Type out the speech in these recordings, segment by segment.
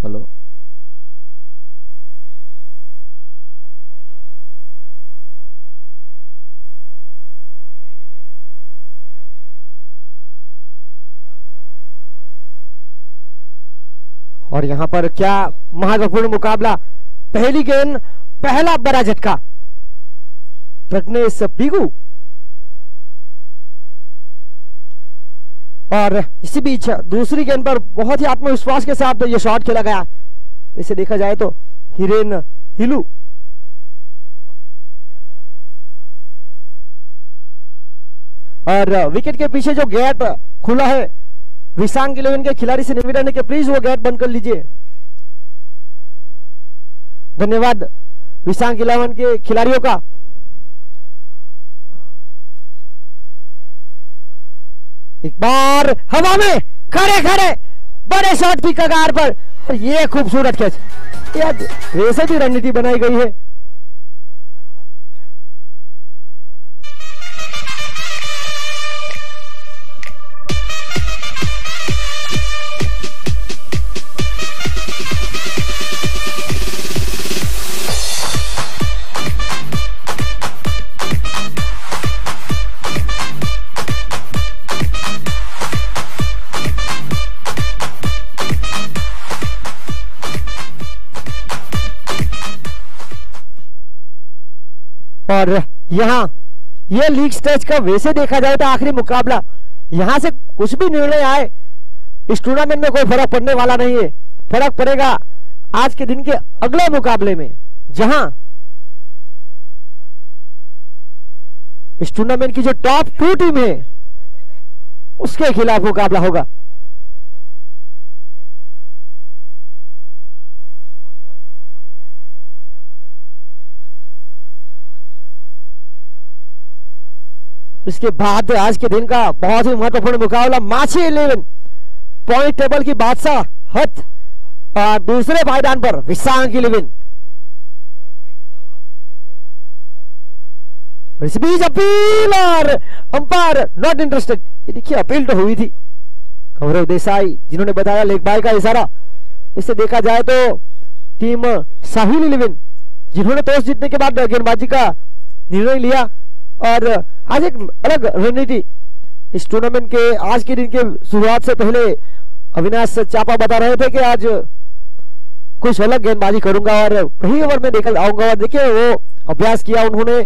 Hello, और यहां पर क्या महत्वपूर्ण मुकाबला। पहली गेंद, पहला बड़ा झटका प्रज्ञेश पीगू। और इसी बीच दूसरी गेंद पर बहुत ही आत्मविश्वास के साथ ये शॉट खेला गया। इसे देखा जाए तो हिरेन हिलू और विकेट के पीछे जो गैप खुला है, विसांग 11 के खिलाड़ी से निवेदन है कि प्लीज वो गैप बंद कर लीजिए। धन्यवाद विसांग 11 के खिलाड़ियों का। एक बार हवा में खड़े खड़े बड़े शॉट की कगार पर ये खूबसूरत कैच। वैसे भी रणनीति बनाई गई है। और यहाँ ये लीग स्टेज का वैसे देखा जाए तो आखिरी मुकाबला, यहां से कुछ भी निर्णय आए इस टूर्नामेंट में कोई फर्क पड़ने वाला नहीं है। फर्क पड़ेगा आज के दिन के अगले मुकाबले में, जहां इस टूर्नामेंट की जो टॉप 2 टीम है उसके खिलाफ मुकाबला होगा। इसके बाद आज के दिन का बहुत ही महत्वपूर्ण मुकाबला माछी 11 पॉइंट टेबल की बादशाह हथ और दूसरे पायदान पर विसांग 11। इस बीच अपील और अंपायर नॉट इंटरेस्टेड। ये देखिए अपील तो हुई थी। गौरव देसाई जिन्होंने बताया लेग बाय का इशारा। इसे देखा जाए तो टीम साहिल 11 जिन्होंने टॉस जीतने के बाद गेंदबाजी का निर्णय लिया और आज एक अलग रणनीति इस टूर्नामेंट के आज के दिन के शुरुआत से पहले अविनाश चापा बता रहे थे कि आज कुछ अलग गेंदबाजी करूंगा और वही ओवर में देखा आऊंगा। और देखिए वो अभ्यास किया उन्होंने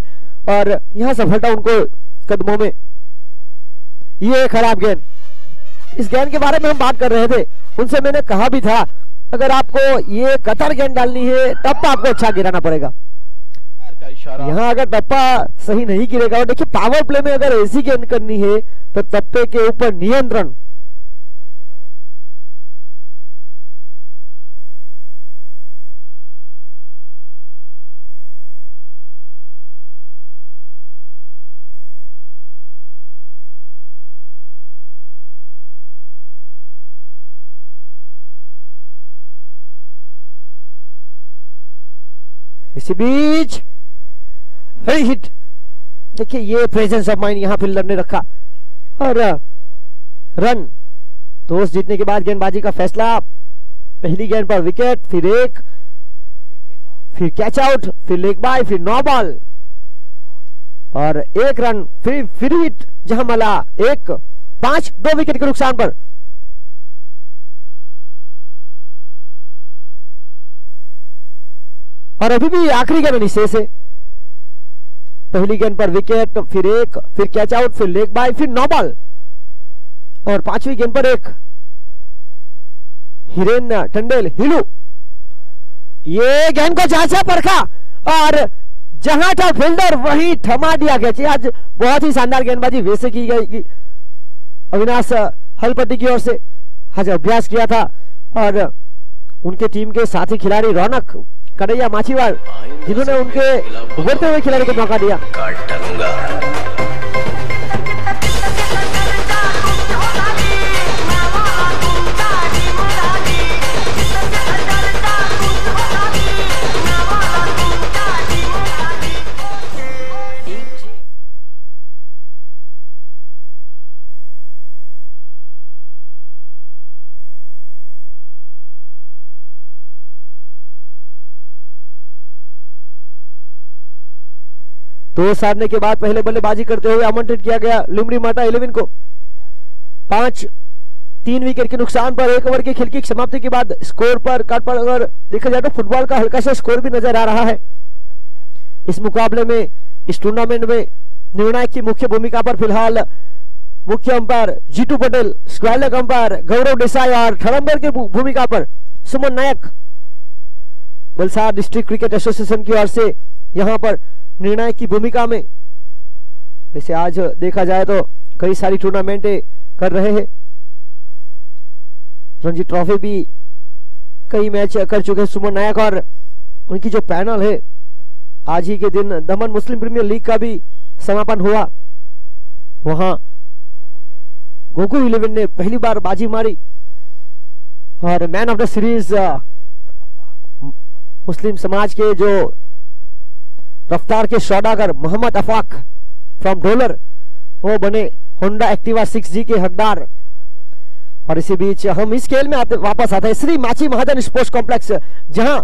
और यहां सफलता उनको कदमों में। ये खराब गेंद, इस गेंद के बारे में हम बात कर रहे थे, उनसे मैंने कहा भी था अगर आपको ये कतर गेंद डालनी है तब तो आपको अच्छा गिराना पड़ेगा। यहाँ अगर टप्पा सही नहीं गिरेगा और देखिए पावर प्ले में अगर ऐसी गेंद करनी है तो टप्पे के ऊपर नियंत्रण। इसी बीच हिट, देखिए ये प्रेजेंस ऑफ माइंड यहां फील्डर ने रखा और रन। टॉस जीतने के बाद गेंदबाजी का फैसला, पहली गेंद पर विकेट, फिर एक, फिर कैच आउट, फिर लेग बाय, फिर नो बॉल और एक रन, फिर हिट जहां मला एक 5 2 विकेट के नुकसान पर। और अभी भी आखिरी गेंद शेष है। पहली गेंद पर विकेट, फिर एक, फिर कैच आउट, फिर लेग बाय, फिर नो बॉल और 5वीं गेंद पर एक। हिरेन टंडेल हिलू ये गेंद को जहां से परखा और जहां था फील्डर वहीं थमा दिया गया। आज बहुत ही शानदार गेंदबाजी वैसे की गई। अविनाश हलपति की ओर से आज अभ्यास किया था और उनके टीम के साथी खिलाड़ी रौनक कन्हैया माछीवाड़, जिन्होंने उनके उभरते हुए खिलाड़ी को मौका दिया। तो साधने के बाद पहले बल्लेबाजी करते हुए आमंत्रित किया गया लिमड़ी माटा 11 को 3 विकेट के नुकसान पर 1 ओवर के खेल की समाप्ति के बाद स्कोर पर कार्ड पर अगर देखा जाए तो फुटबॉल का हल्का सा स्कोर भी नजर आ रहा है। इस मुकाबले में, इस टूर्नामेंट में निर्णायक की मुख्य भूमिका पर फिलहाल मुख्य umpire Jitu Patel, square umpire Gaurav Desai और थर्ड अंपायर की भूमिका पर Suman Nayak Valsad district cricket association की ओर से यहां पर निर्णायक की भूमिका में। वैसे आज देखा जाए तो कई सारी टूर्नामेंट कर रहे हैं, रणजी ट्रॉफी भी कई मैच कर चुके हैं सुमन नायक, और उनकी जो पैनल है आज ही के दिन दमन मुस्लिम प्रीमियर लीग का भी समापन हुआ। वहां गोकू 11 ने पहली बार बाजी मारी और मैन ऑफ द सीरीज मुस्लिम समाज के जो रफ्तार के सौदागर मोहम्मद अफाक फ्रॉम डोलर वो बने होंडा एक्टिवा 6G के हकदार। और इसी बीच हम इस खेल में वापस आते हैं श्री माची महाजन स्पोर्ट्स कॉम्प्लेक्स, जहां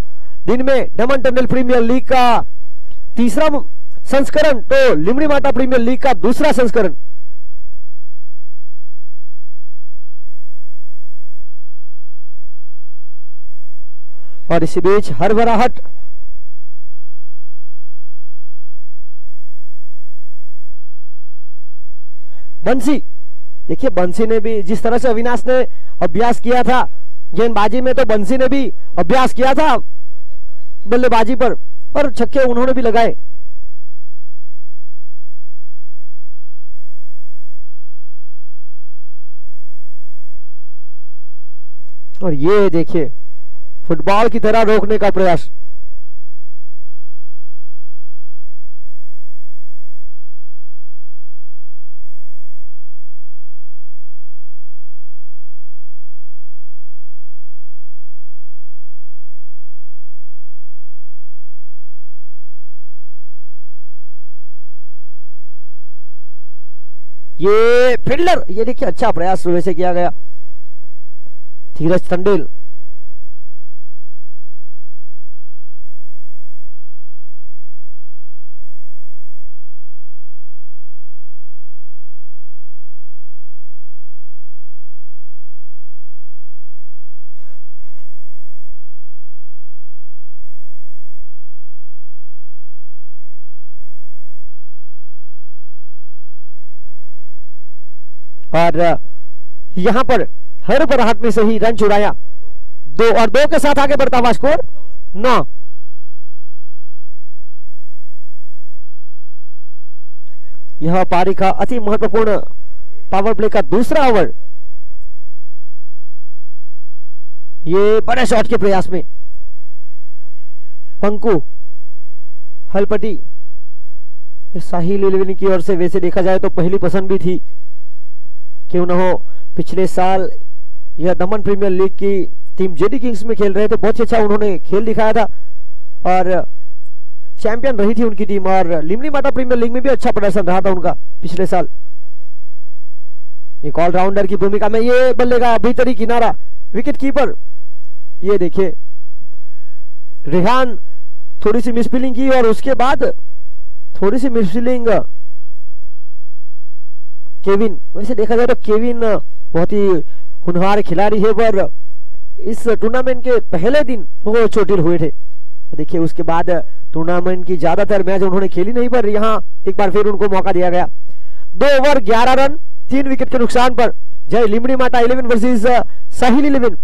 दिन में दमन टंडल प्रीमियर लीग का तीसरा संस्करण तो लिमड़ी माटा प्रीमियर लीग का दूसरा संस्करण। और इसी बीच हरभराहट बंसी, देखिए बंसी ने भी जिस तरह से अविनाश ने अभ्यास किया था गेंदबाजी में, तो बंसी ने भी अभ्यास किया था बल्लेबाजी पर और छक्के उन्होंने भी लगाए। और ये देखिए फुटबॉल की तरह रोकने का प्रयास। ये फील्डर, ये देखिए अच्छा प्रयास वैसे किया गया धीरज टंडेल। और यहां पर हर पर हाथ में से ही रन चुराया, 2 और 2 के साथ आगे बढ़ता हुआ स्कोर 9। यह पारी का अति महत्वपूर्ण पावर प्ले का दूसरा ओवर। ये बड़े शॉट के प्रयास में पंकु हलपटी साहिल 11 की ओर से वैसे देखा जाए तो पहली पसंद भी थी, क्यों न हो पिछले साल यह दमन प्रीमियर लीग की टीम जेडी किंग्स में खेल रहे थे, बहुत ही अच्छा उन्होंने खेल दिखाया था और चैंपियन रही थी उनकी टीम, और लिमड़ी माटा प्रीमियर लीग में भी अच्छा प्रदर्शन रहा था उनका पिछले साल। एक ऑलराउंडर की भूमिका में ये बल्ले का भीतरी किनारा, विकेट कीपर ये देखिए रेहान थोड़ी सी मिसफीलिंग की और उसके बाद थोड़ी सी मिसफीलिंग केविन। वैसे देखा जाए तो केविन बहुत ही होनहार खिलाड़ी है, पर इस टूर्नामेंट के पहले दिन वो चोटिल हुए थे। देखिए उसके बाद टूर्नामेंट की ज्यादातर मैच उन्होंने खेली नहीं, पर यहाँ एक बार फिर उनको मौका दिया गया। 2 ओवर 11 रन 3 विकेट के नुकसान पर जय लिमड़ी माटा 11 वर्सेस साहिल 11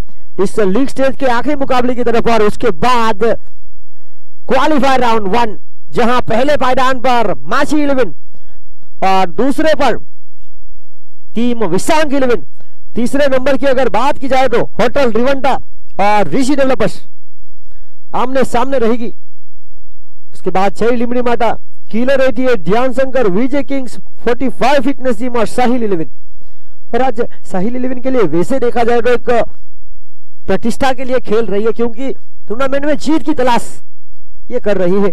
इस लीग स्टेज के आखिरी मुकाबले की तरफ। और उसके बाद क्वालिफायर राउंड 1, जहां पहले पायदान पर माछी 11 और दूसरे पर टीम विशांग 11। तीसरे नंबर की अगर बात की जाए तो होटल रिवंटा और ऋषि डेवलपर्स आमने सामने रहेगी। उसके बाद जय लिमड़ी माटा, किलर 88, ध्यान शंकर, विजय किंग्स, 45 फिटनेस जिम और साहिल 11। और आज साहिल 11 के लिए वैसे देखा जाए तो एक प्रतिष्ठा के लिए खेल रही है, क्योंकि टूर्नामेंट में जीत की तलाश ये कर रही है।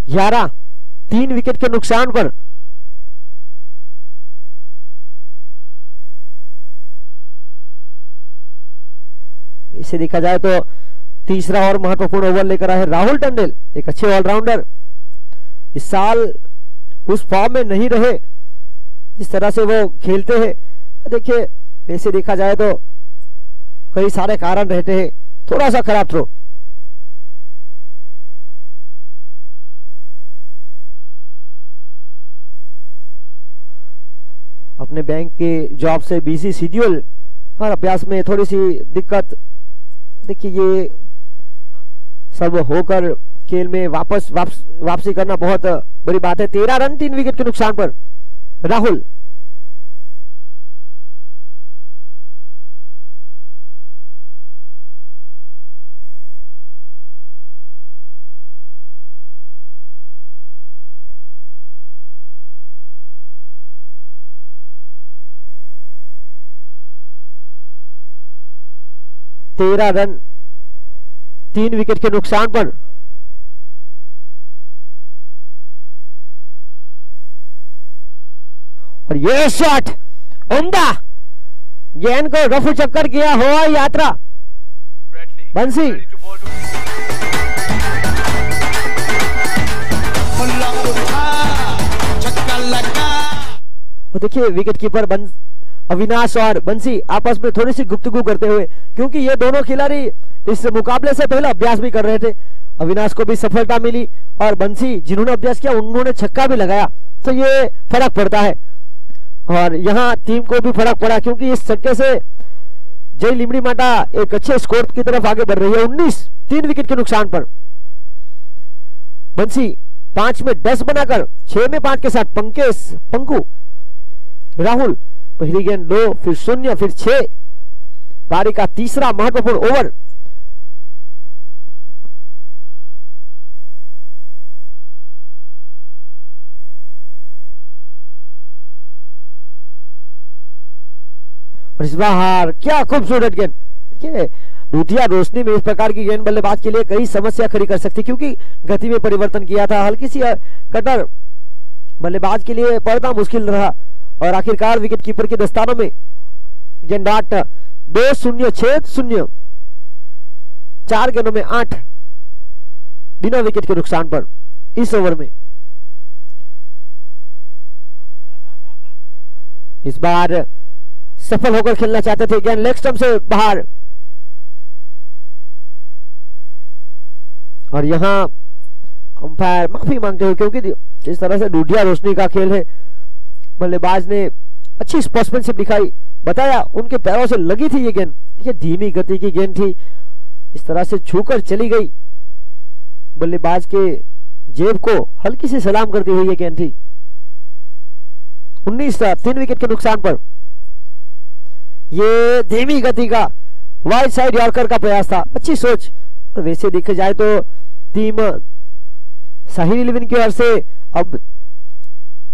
ग्यारह 3 विकेट के नुकसान पर इसे देखा जाए तो तीसरा और महत्वपूर्ण ओवर लेकर आए राहुल टंडेल, एक अच्छे ऑलराउंडर। इस साल उस फॉर्म में नहीं रहे जिस तरह से वो खेलते हैं। देखिए वैसे देखा जाए तो कई सारे कारण रहते हैं, थोड़ा सा खराब थ्रो। अपने बैंक के जॉब से बिजी शेड्यूल और अभ्यास में थोड़ी सी दिक्कत। देखिए ये सब होकर खेल में वापसी करना बहुत बड़ी बात है। 13 रन 3 विकेट के नुकसान पर राहुल। तेरह रन 3 विकेट के नुकसान पर और ये शॉट उम्दा, गेंद को रफू चक्कर किया हुआ यात्रा। बंसी और देखिए विकेट कीपर अविनाश और बंसी आपस में थोड़ी सी गुफ्तगू करते हुए, क्योंकि ये दोनों खिलाड़ी इस मुकाबले से पहले अभ्यास भी कर रहे थे। अविनाश को भी सफलता मिली और बंसी जिन्होंने अभ्यास किया उन्होंने छक्का भी लगाया, तो ये फर्क पड़ता है। और यहाँ टीम को भी फर्क पड़ा, क्योंकि इस छक्के से जय लिमड़ी माटा एक अच्छे स्कोर की तरफ आगे बढ़ रही है। 19 3 विकेट के नुकसान पर बंसी 5 में 10 बनाकर 6 में 5 के साथ पंकु राहुल। पहली गेंद 2, फिर 0, फिर 6। पारी का तीसरा महत्वपूर्ण ओवर। और इस बार क्या खूबसूरत गेंद। देखिए दूधिया रोशनी में इस प्रकार की गेंद बल्लेबाज के लिए कई समस्या खड़ी कर सकती, क्योंकि गति में परिवर्तन किया था। हल्की सी कटर बल्लेबाज के लिए पड़ना मुश्किल रहा और आखिरकार विकेट कीपर के दस्तानों में गेंद 8 2-0 6-0 4 गेंदों में 8 बिना विकेट के नुकसान पर इस ओवर में। इस बार सफल होकर खेलना चाहते थे, गेंद लेग स्टंप से बाहर। और यहां अंपायर माफी मांगते हुए, क्योंकि जिस तरह से दूधिया रोशनी का खेल है, बल्लेबाज ने अच्छी स्पोर्ट्समैनशिप दिखाई, बताया उनके पैरों से लगी थी ये गेंद। देखिए धीमी गति की गेंद थी, इस तरह से छूकर चली गई, बल्लेबाज के जेब को हल्की सी सलाम करती हुई ये गेंद थी। 19 3 विकेट के नुकसान पर ये धीमी गति का वाइड साइड यॉर्कर का प्रयास था, अच्छी सोच। और वैसे देखा जाए तो टीम साहिल 11 की ओर से अब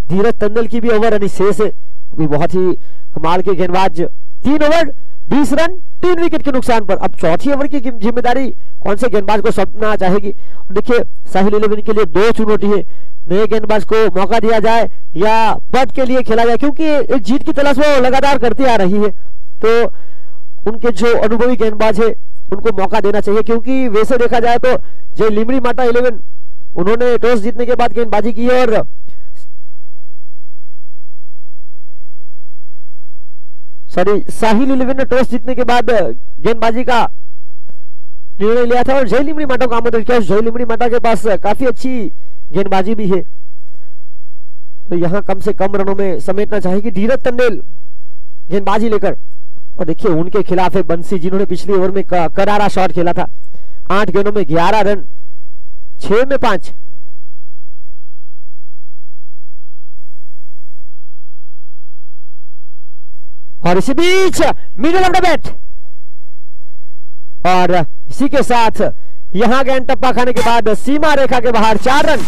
धीरज टंडन की भी ओवर यानी शेष है, भी बहुत ही कमाल के गेंदबाज। 3 ओवर 20 रन 3 विकेट के नुकसान पर। अब चौथी ओवर की जिम्मेदारी कौन से गेंदबाज को सौंपना चाहेगी। देखिए साहिल 11 के लिए 2 चुनौती है, नए गेंदबाज को मौका दिया जाए या पद के लिए खेला जाए, क्योंकि एक जीत की तलाश वो लगातार करती आ रही है। तो उनके जो अनुभवी गेंदबाज है उनको मौका देना चाहिए, क्योंकि वैसे देखा जाए तो जो लिमड़ी माटा 11 उन्होंने टॉस जीतने के बाद गेंदबाजी की है और साहिल 11 ने टॉस जीतने के बाद गेंदबाजी का निर्णय लिया था और जय लिमड़ी माटा को आमंत्रित किया। जय लिमड़ी माटा के पास काफी अच्छी गेंदबाजी भी है, तो यहां कम से कम रनों में समेटना चाहेगी। धीरज टंडेल गेंदबाजी लेकर। और देखिए उनके खिलाफ है बंसी, जिन्होंने पिछली ओवर में करारा शॉट खेला था। 8 गेंदों में 11 रन, 6 में 5। और इसी बीच मिडिल ऑफ द बैट, और इसी के साथ यहां गेंद टप्पा खाने के बाद सीमा रेखा के बाहर 4 रन।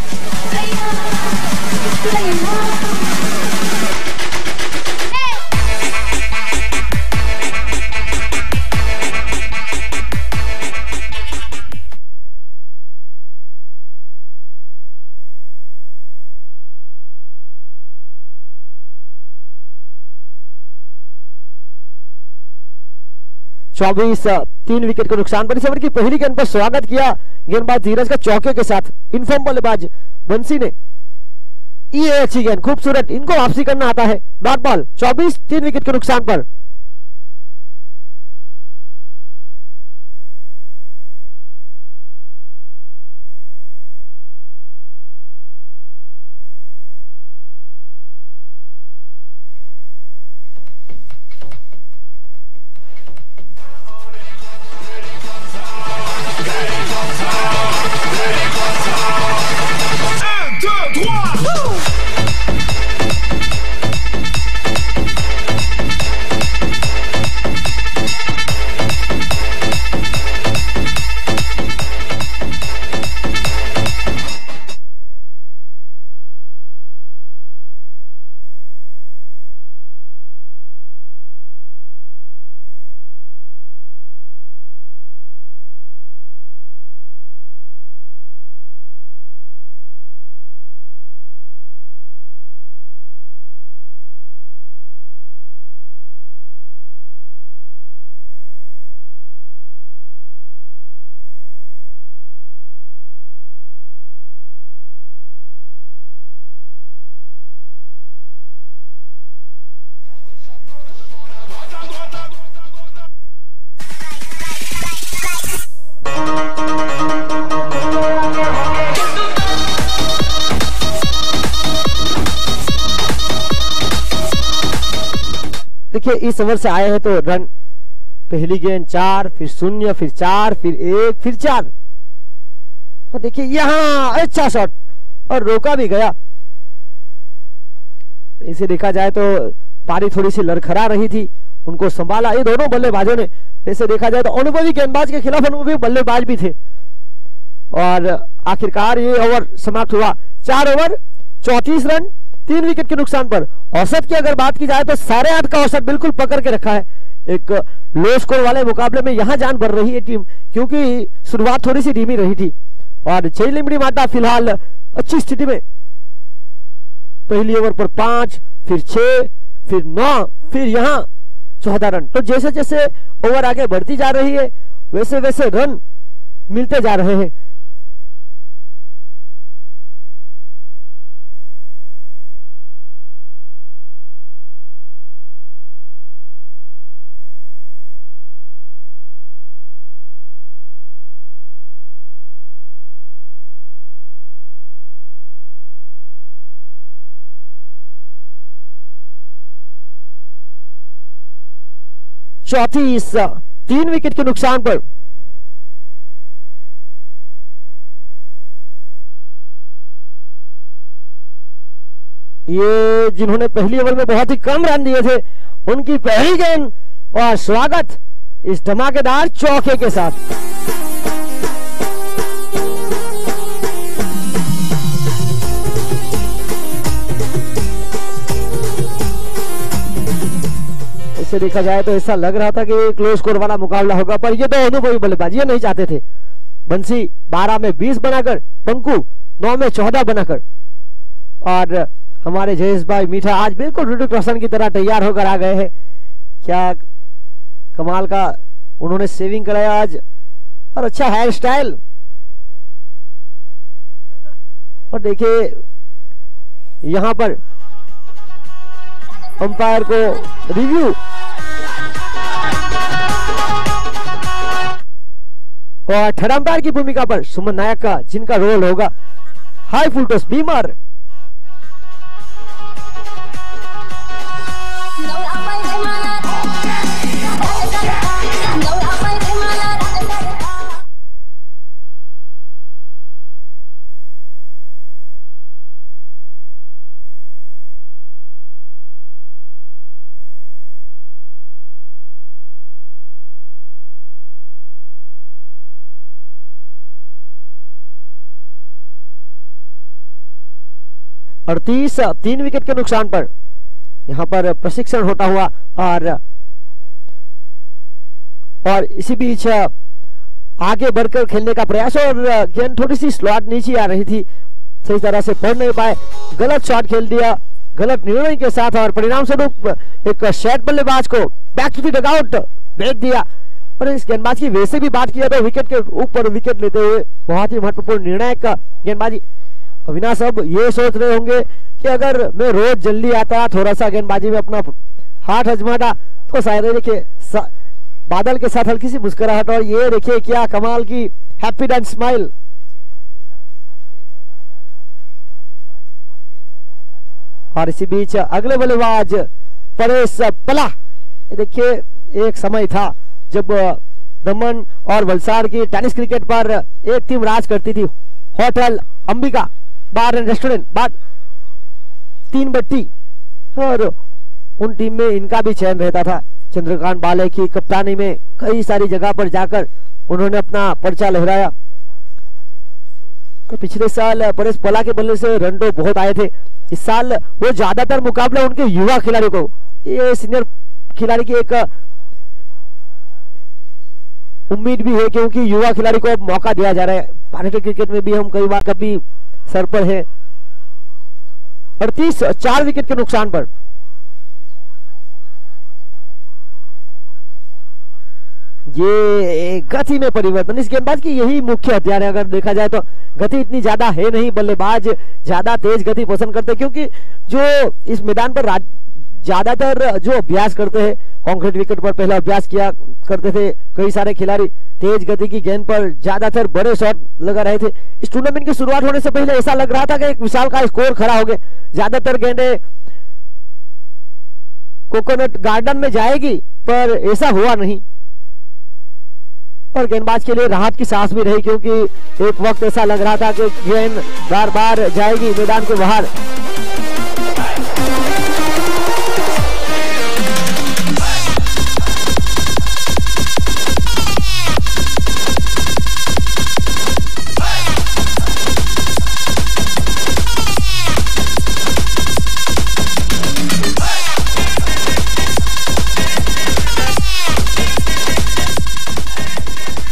चौबीस 3 विकेट के नुकसान पर इस ओवर की पहली गेंद पर स्वागत किया गेंदबाज धीरज का चौके के साथ। इनफॉर्म बल्लेबाज बंसी ने, ये अच्छी गेंद, खूबसूरत, इनको वापसी करना आता है। डॉट बॉल 24 3 विकेट के नुकसान पर। देखिए इस ओवर से आए हैं तो रन, पहली गेंद 4, फिर 0, फिर 4, फिर 1, फिर 4। और देखिए यहां अच्छा शॉट और रोका भी गया। इसे देखा जाए तो पारी थोड़ी सी लड़खड़ा रही थी, उनको संभाला ये दोनों बल्लेबाजों ने। वैसे देखा जाए तो अनुभवी गेंदबाज के खिलाफ अनुभवी बल्लेबाज भी थे। और आखिरकार ये ओवर समाप्त हुआ 4 ओवर 34 रन 3 विकेट के नुकसान पर। औसत की अगर बात की जाए तो 8.5 का औसत बिल्कुल पकड़ के रखा है। एक लो स्कोर वाले मुकाबले में यहां जान बढ़ रही है टीम, क्योंकि शुरुआत थोड़ी सी धीमी रही थी। और चेलिमड़ी माटा फिलहाल अच्छी स्थिति में, पहली ओवर पर 5, फिर 6, फिर 9, फिर यहां 14 रन। तो जैसे जैसे ओवर आगे बढ़ती जा रही है वैसे वैसे रन मिलते जा रहे हैं। चौथी 3 विकेट के नुकसान पर। ये जिन्होंने पहली ओवर में बहुत ही कम रन दिए थे, उनकी पहली गेंद और स्वागत इस धमाकेदार चौके के साथ। इसे देखा जाए तो ऐसा लग रहा था कि क्लोज स्कोर वाला मुकाबला होगा, पर ये तो अनुभवी बल्लेबाज ये नहीं चाहते थे। बंसी 12 में 20 बनाकर, पंकु 9 में 14 बनाकर, और हमारे जयेश भाई मीठा आज बिल्कुल ऋतिक रोशन की तरह तैयार होकर आ गए हैं। क्या कमाल का उन्होंने सेविंग कराया आज, और अच्छा हेयर स्टाइल। और देखिए यहां पर अंपायर को रिव्यू, और थर्ड अंपायर की भूमिका पर सुमन नायक का, जिनका रोल होगा high full toss Beamer. Đâu ai 38 3 wicket के नुकसान पर यहाँ पर प्रशिक्षण होता हुआ और इसी बीच आगे बढ़कर खेलने का प्रयास और गेंद थोड़ी सी स्लॉट नीचे आ रही थी, सही तरह से पढ़ नहीं पाए, गलत शॉट खेल दिया गलत निर्णय के साथ और परिणाम स्वरूप एक शेड बल्लेबाज को बैक टू द डगआउट भेज दिया। और इस गेंदबाज की वैसे भी बात किया तो विकेट के ऊपर विकेट लेते हुए बहुत ही महत्वपूर्ण निर्णायक गेंदबाजी। अविनाश अब ये सोच रहे होंगे कि अगर मैं रोज जल्दी आता थोड़ा सा गेंदबाजी में अपना हाथ आजमाता तो शायद देखिए बादल के साथ हल्की सी मुस्कुराहट और ये देखिए क्या कमाल की हैप्पी डेंस स्माइल। और इसी बीच अगले बल्लेबाज परेश पला। देखिए एक समय था जब दमन और वलसाड़ की टेनिस क्रिकेट पर एक टीम राज करती थी, hotel Ambika bar and restaurant bar 3 बट्टी, और उन टीम में इनका भी चयन रहता था। चंद्रकांत बाले की कप्तानी में कई सारी जगह पर जाकर उन्होंने अपना पर्चा लहराया। तो पिछले साल परेश पला के बल्ले से रन तो बहुत आए थे, इस साल वो ज्यादातर मुकाबला उनके युवा खिलाड़ियों को, ये सीनियर खिलाड़ी की एक उम्मीद भी है क्योंकि युवा खिलाड़ी को अब मौका दिया जा रहा है। भारतीय क्रिकेट में भी हम कई बार कभी सर पर है। 38 4 विकेट के नुकसान पर ये गति में परिवर्तन इस गेंदबाज की यही मुख्य हथियार है। अगर देखा जाए तो गति इतनी ज्यादा है नहीं, बल्लेबाज ज्यादा तेज गति पसंद करते क्योंकि जो इस मैदान पर ज्यादातर जो अभ्यास करते हैं कंक्रीट विकेट पर पहले अभ्यास किया करते थे कई सारे खिलाड़ी, तेज गति की गेंद पर ज्यादातर बड़े शॉट लगा रहे थे। इस टूर्नामेंट की शुरुआत होने से पहले ऐसा लग रहा था कि एक विशाल का स्कोर खड़ा हो गया, ज्यादातर गेंदें कोकोनट गार्डन में जाएगी, पर ऐसा हुआ नहीं और गेंदबाज के लिए राहत की सांस भी रही क्योंकि एक वक्त ऐसा लग रहा था कि गेंद बार बार जाएगी मैदान के बाहर।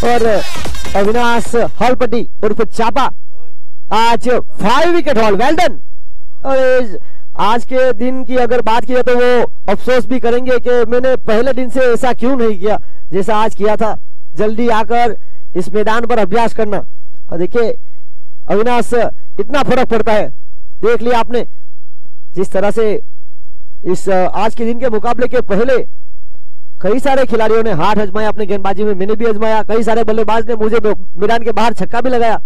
और अविनाश हॉलपट्टी उर्फ चापा आज 5 विकेट हॉल, वेल डन। और आज के दिन की अगर बात की तो वो अफसोस भी करेंगे कि मैंने पहले दिन से ऐसा क्यों नहीं किया जैसा आज किया था, जल्दी आकर इस मैदान पर अभ्यास करना। और देखिए अविनाश इतना फर्क पड़ता है, देख लिया आपने जिस तरह से इस आज के दिन के मुकाबले के पहले कई सारे खिलाड़ियों ने हाथ आजमाया अपनी गेंदबाजी में, मैंने भी आजमाया, कई सारे बल्लेबाज ने मुझे मैदान के बाहर छक्का भी लगाया।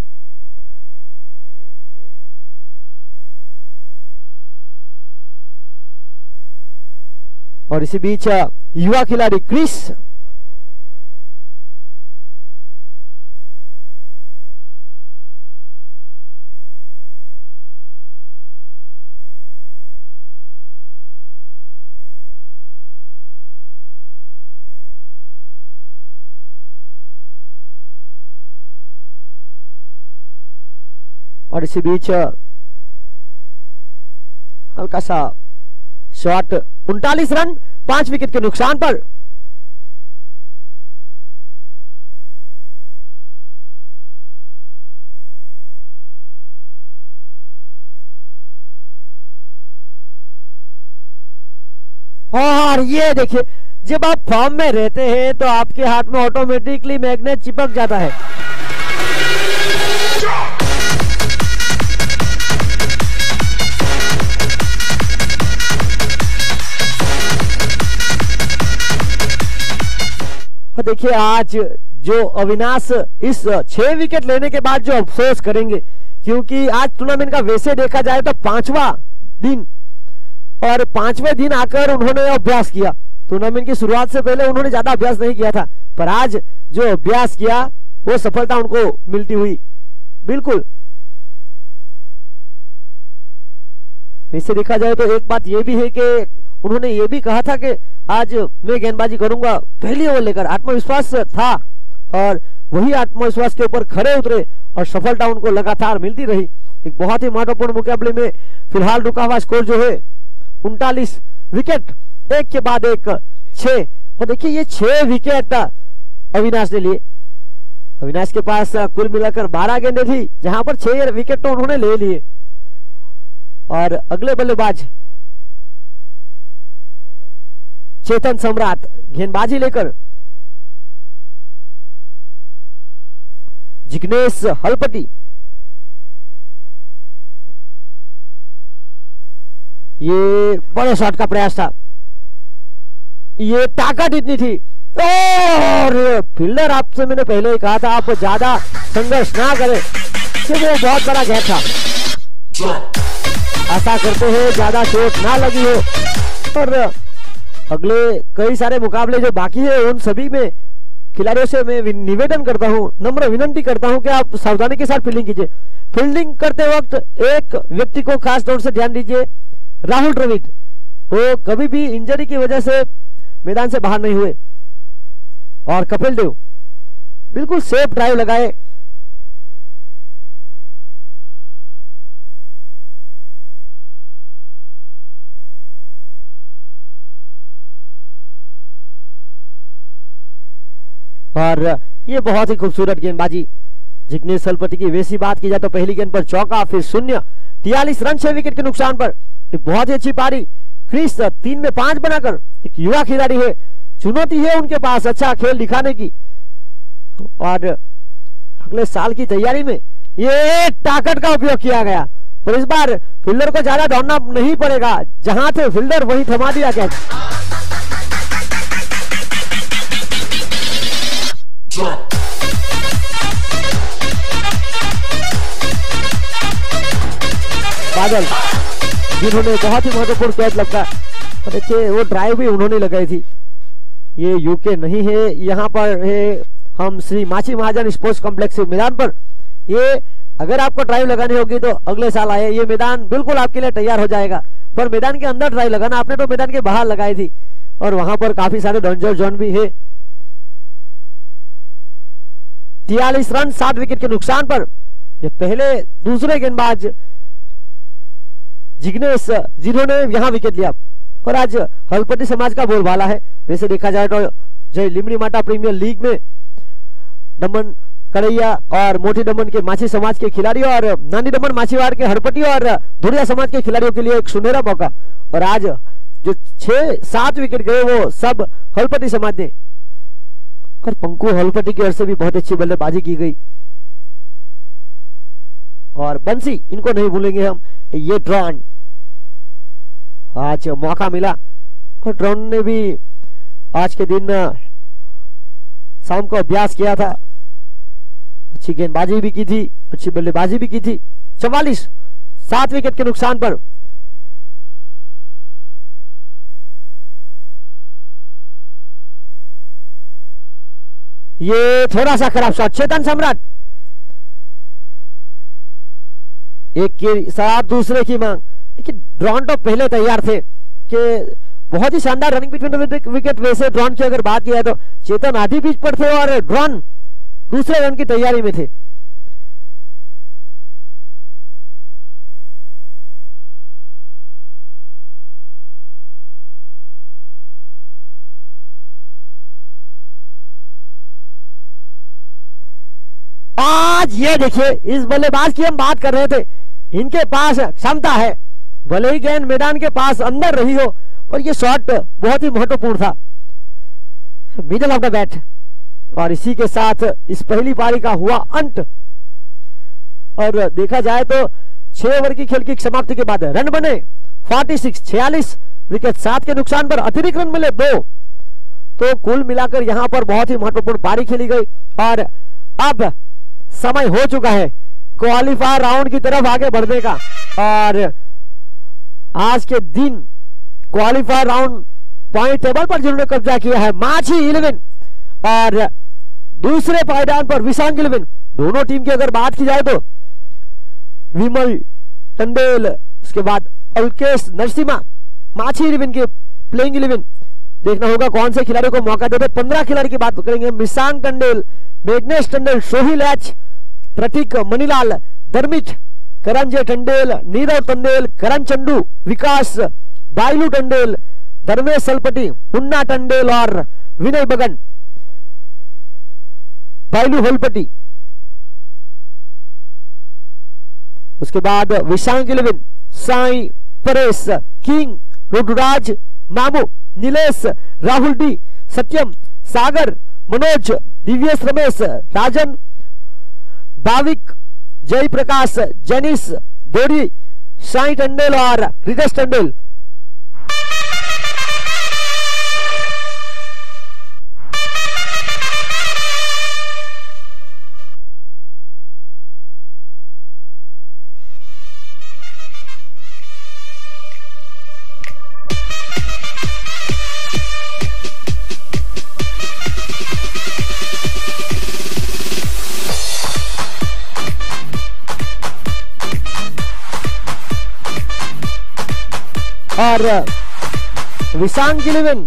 और इसी बीच युवा खिलाड़ी क्रिस और इसी बीच हल्का सा शॉट 39 रन 5 विकेट के नुकसान पर। और ये देखिए जब आप फॉर्म में रहते हैं तो आपके हाथ में ऑटोमेटिकली मैग्नेट चिपक जाता है। देखिए आज जो अविनाश इस 6 विकेट लेने के बाद जो अफसोस करेंगे, क्योंकि आज टूर्नामेंट का वैसे देखा जाए तो 5वां दिन और 5वें दिन आकर उन्होंने अभ्यास किया। टूर्नामेंट की शुरुआत से पहले उन्होंने ज्यादा अभ्यास नहीं किया था, पर आज जो अभ्यास किया वो सफलता उनको मिलती हुई। बिल्कुल वैसे देखा जाए तो एक बात ये भी है कि उन्होंने ये भी कहा था कि आज मैं गेंदबाजी करूंगा, पहली ओवर लेकर आत्मविश्वास था और वही आत्मविश्वास के ऊपर खड़े उतरे और सफलता उनको लगातार मिलती रही। एक बहुत ही महत्वपूर्ण मुकाबले में फिलहाल रुका हुआ स्कोर जो है 39 विकेट, एक के बाद एक 6। और देखिए ये 6 विकेट अविनाश ने लिए। अविनाश के पास कुल मिलाकर 12 गेंदें थी, जहां पर 6 विकेट तो उन्होंने ले लिए। और अगले बल्लेबाज चेतन सम्राट गेंदबाजी लेकर जिग्नेश हलपति, ये बड़े शॉट का प्रयास था, ये ताकत इतनी थी। और फील्डर, आपसे मैंने पहले ही कहा था आप ज्यादा संघर्ष ना करें, कि वो बहुत बड़ा गैप था। ऐसा करते हैं ज्यादा चोट ना लगी हो। और अगले कई सारे मुकाबले जो बाकी है उन सभी में खिलाड़ियों से मैं निवेदन करता हूं, नम्र विनंती करता हूं कि आप सावधानी के साथ फील्डिंग कीजिए। फील्डिंग करते वक्त एक व्यक्ति को खास तौर से ध्यान दीजिए, राहुल द्रविड़, वो कभी भी इंजरी की वजह से मैदान से बाहर नहीं हुए। और कपिल देव बिल्कुल सेफ ड्राइव लगाए। और ये बहुत ही खूबसूरत गेंदबाजी जिग्नेश हलपति की। वैसी बात की जाए तो पहली गेंद पर चौका, फिर शून्य, 43 रन 6 विकेट के नुकसान पर। एक बहुत ही अच्छी पारी, क्रीज 3 में 5 बनाकर। एक युवा खिलाड़ी है, चुनौती है उनके पास अच्छा खेल दिखाने की। और अगले साल की तैयारी में ये ताकत का उपयोग किया गया, पर इस बार फील्डर को ज्यादा दौड़ना नहीं पड़ेगा, जहां थे फील्डर वहीं थमा दिया कैच। बादल, जिन्होंने बहुत ही महत्वपूर्ण कैच लगता है। देखिए वो ड्राइव भी उन्होंने लगाई थी। ये यूके नहीं है, यहाँ पर है हम श्री माची महाजन स्पोर्ट्स कॉम्प्लेक्स मैदान पर। ये अगर आपको ड्राइव लगानी होगी तो अगले साल आए, ये मैदान बिल्कुल आपके लिए तैयार हो जाएगा। पर मैदान के अंदर ड्राइव लगाना, आपने तो मैदान के बाहर लगाई थी और वहां पर काफी सारे डेंजर जोन भी है। 43 रन 7 विकेट के नुकसान पर ये पहले दूसरे गेंदबाज जिग्नेश, जिन्होंने यहां विकेट लिया। और आज हलपति समाज का बोलबाला है। वैसे देखा जाए तो जय लिमड़ी माटा प्रीमियर लीग में दमन कड़ैया और मोटी दमन के माछी समाज के खिलाड़ी और नानी दमन माछीवाड़ के हरपटी और धुरिया समाज के खिलाड़ियों के लिए एक सुनहरा मौका। और आज जो 6-7 विकेट गए वो सब हलपति समाज ने। और पंकु हलपति की ओर से भी बहुत अच्छी बल्लेबाजी की गई। और बंसी, इनको नहीं भूलेंगे हम। ये ड्रॉन, आज मौका मिला और ड्रॉन ने भी आज के दिन शाम को अभ्यास किया था, अच्छी गेंदबाजी भी की थी, अच्छी बल्लेबाजी भी की थी। 44 7 विकेट के नुकसान पर ये थोड़ा सा खराब शॉट। चेतन सम्राट एक के साथ दूसरे की मांग। लेकिन ड्रॉन तो पहले तैयार थे कि बहुत ही शानदार रनिंग बिटवीन विकेट। वैसे ड्रॉन की अगर बात किया तो चेतन आधी पिच पर थे और ड्रॉन दूसरे रन की तैयारी में थे। आज ये देखिए, इस बल्लेबाज की हम बात कर रहे थे, इनके पास क्षमता है, भले ही गेंद मैदान के पास अंदर रही हो, और ये शॉट बहुत ही महत्वपूर्ण था, मिडल ऑफ द बैट। और इसी के साथ इस पहली पारी का हुआ अंत। और देखा जाए तो 6 ओवर की खेल की समाप्ति के बाद रन बने 46 विकेट 7 के नुकसान पर, अतिरिक्त रन मिले 2। तो कुल मिलाकर यहां पर बहुत ही महत्वपूर्ण पारी खेली गई। और अब समय हो चुका है क्वालिफायर राउंड की तरफ आगे बढ़ने का। और आज के दिन क्वालिफायर राउंड पॉइंट टेबल पर जिन्होंने कब्जा किया है माछी 11 और दूसरे पायदान पर विशांग 11। दोनों टीम की अगर बात की जाए तो विमल टंडेल, उसके बाद अल्केश नरसिम्हा, माछी 11 के प्लेइंग 11। देखना होगा कौन से खिलाड़ी को मौका देते। 15 खिलाड़ी की बात करेंगे। मिसांग टंडेल, मेघनेश टंडेल, सोहिल एच, प्रतीक मनीलाल, धर्मित, करंजे टंडेल, नीरव टंडेल, करण चंडू, विकास, बाइलू टंडेल, धर्मेश सलपटी, मुन्ना टंडेल और विनय बगन, बाइलू हलपटी। उसके बाद विशांग 11, साई, परेश, किंग, रुडराज, मामू, नीलेश, राहुल डी, सत्यम, सागर, मनोज, दिव्येश, रमेश, राजन, भाविक, जय प्रकाश, जनीश, गौरी, साई टंडेल और रितेश टंडेल। और विशांग 11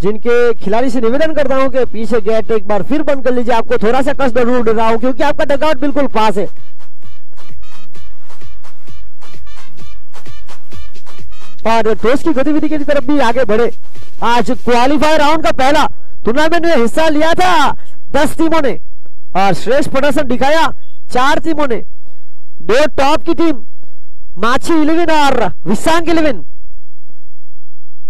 जिनके खिलाड़ी से निवेदन करता हूं कि पीछे गेट एक बार फिर बंद कर लीजिए, आपको थोड़ा सा कष्ट जरूर दे रहा हूं क्योंकि आपका डगआउट बिल्कुल पास है। और टॉस की गतिविधि की तरफ भी आगे बढ़े। आज क्वालिफायर राउंड का पहला टूर्नामेंट में हिस्सा लिया था 10 टीमों ने और श्रेष्ठ प्रदर्शन दिखाया 4 टीमों ने। 2 टॉप की टीम माछी 11 और विशांग 11।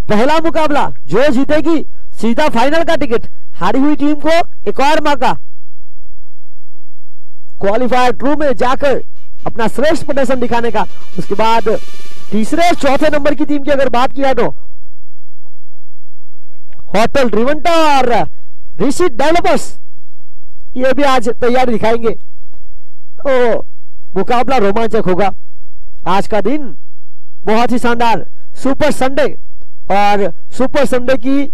पहला मुकाबला जो जीतेगी सीधा फाइनल का टिकट, हारी हुई टीम को एक और मौका क्वालिफायर 2 में जाकर अपना श्रेष्ठ प्रदर्शन दिखाने का। उसके बाद तीसरे चौथे नंबर की टीम की अगर बात किया तो होटल रिवेंटा और ऋषि डेवलपर्स, ये भी आज तैयारी दिखाएंगे तो मुकाबला रोमांचक होगा। आज का दिन बहुत ही शानदार, सुपर संडे और सुपर संडे की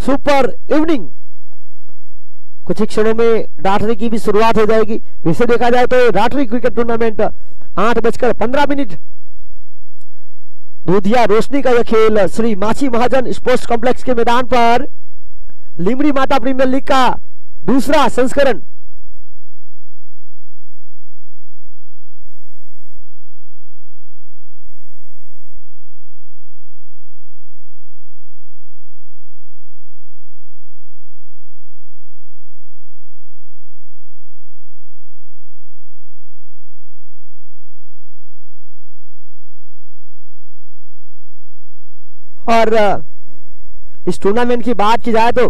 सुपर इवनिंग। कुछ ही क्षणों में रात्रि की भी शुरुआत हो जाएगी। वैसे देखा जाए तो रात्रि क्रिकेट टूर्नामेंट 8:15 दूधिया रोशनी का यह खेल श्री माछी महाजन स्पोर्ट्स कॉम्प्लेक्स के मैदान पर लिमड़ी माता प्रीमियर लीग का दूसरा संस्करण और इस टूर्नामेंट की बात की जाए तो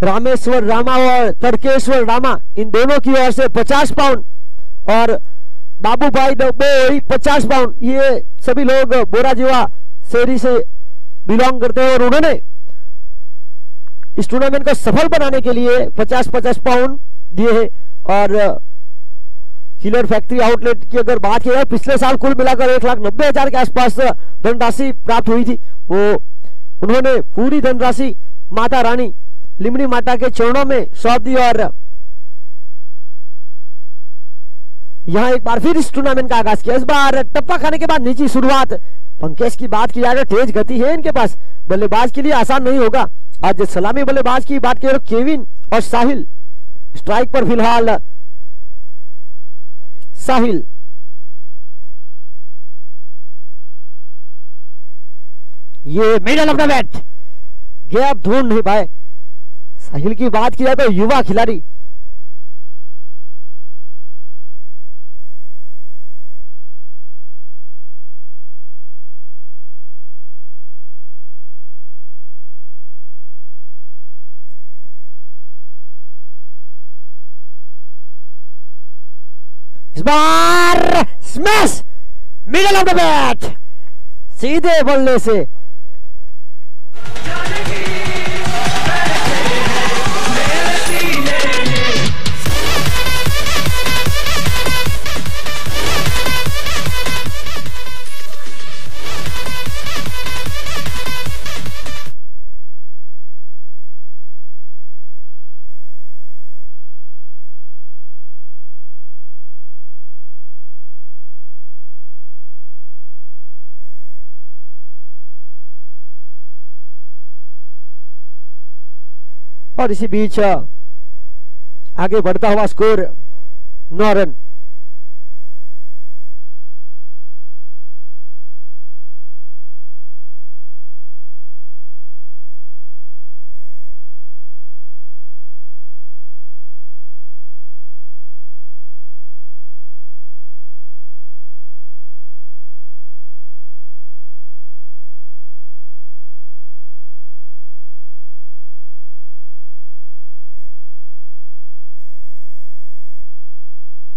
रामेश्वर रामा और तर्केश्वर रामा इन दोनों की ओर से 50 पाउंड और बाबू भाई डोई 50 पाउंड, ये सभी लोग बोराजीवा शेरी से बिलोंग करते हैं और उन्होंने इस टूर्नामेंट को सफल बनाने के लिए 50-50 पाउंड दिए हैं। और किलर फैक्ट्री आउटलेट की अगर बात की जाए पिछले साल कुल मिलाकर 1,90,000 के आसपास धनराशि प्राप्त हुई थी, वो उन्होंने पूरी धनराशि माता रानी लिमड़ी माता के चरणों में सौंप दी। और यहां एक बार फिर इस टूर्नामेंट का आगाज किया। इस बार टप्पा खाने के बाद नीची शुरुआत। पंकज की बात की जाए तो तेज गति है इनके पास, बल्लेबाज के लिए आसान नहीं होगा। आज सलामी बल्लेबाज की बात करें केविन और साहिल, स्ट्राइक पर फिलहाल साहिल। ये middle of the bat, gap ढूंढ नहीं पाए। साहिल की बात की जाए तो युवा खिलाड़ी, इस बार smash middle of the bat, सीधे बल्ले से और इसी बीच आगे बढ़ता हुआ स्कोर 9 रन।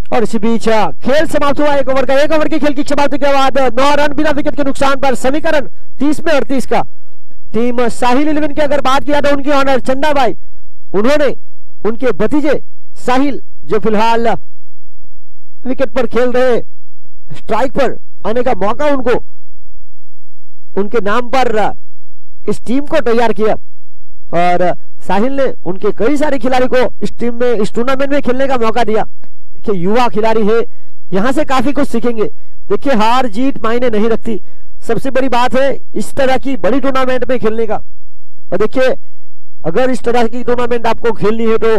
और इसी बीच खेल समाप्त हुआ 1 ओवर का। 1 ओवर की खेल की समाप्ति के बाद 9 रन बिना विकेट के नुकसान पर समीकरण 30 में 38 का। टीम साहिल 11 की अगर बात किया तो उनकी ऑनर चंदा भाई, उन्होंने उनके भतीजे साहिल जो फिलहाल विकेट पर खेल रहे, स्ट्राइक पर आने का मौका उनको उनके नाम पर इस टीम को तैयार किया और साहिल ने उनके कई सारे खिलाड़ी को इस टीम में, इस टूर्नामेंट में खेलने का मौका दिया। देखिए युवा खिलाड़ी है, यहां से काफी कुछ सीखेंगे। देखिए हार जीत मायने नहीं रखती, सबसे बड़ी बात है इस तरह की बड़ी टूर्नामेंट में खेलने का। और देखिए अगर इस तरह की टूर्नामेंट आपको खेलनी है तो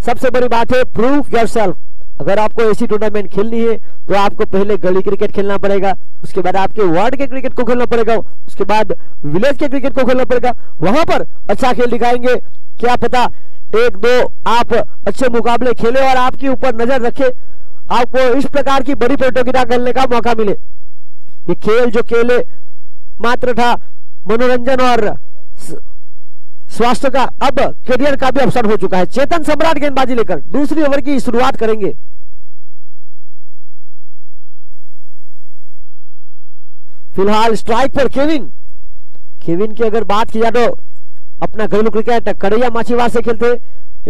सबसे बड़ी बात है प्रूव योरसेल्फ। अगर आपको ऐसी टूर्नामेंट खेलनी है तो आपको पहले गली क्रिकेट खेलना पड़ेगा, उसके बाद आपके वार्ड के क्रिकेट को खेलना पड़ेगा, उसके बाद विलेज के क्रिकेट को खेलना पड़ेगा। वहां पर अच्छा खेल दिखाएंगे, क्या पता 1-2 आप अच्छे मुकाबले खेले और आपके ऊपर नजर रखे, आपको इस प्रकार की बड़ी प्रतियोगिता खेलने का मौका मिले। ये खेल जो खेले मात्र था मनोरंजन और स्वास्थ्य का, अब करियर का भी अवसर हो चुका है। चेतन सम्राट गेंदबाजी लेकर दूसरी ओवर की शुरुआत करेंगे। फिलहाल स्ट्राइक पर केविन की अगर बात की जाए तो अपना घरेलू क्रिकेट कड़ैया माछीवाड़ से खेलते।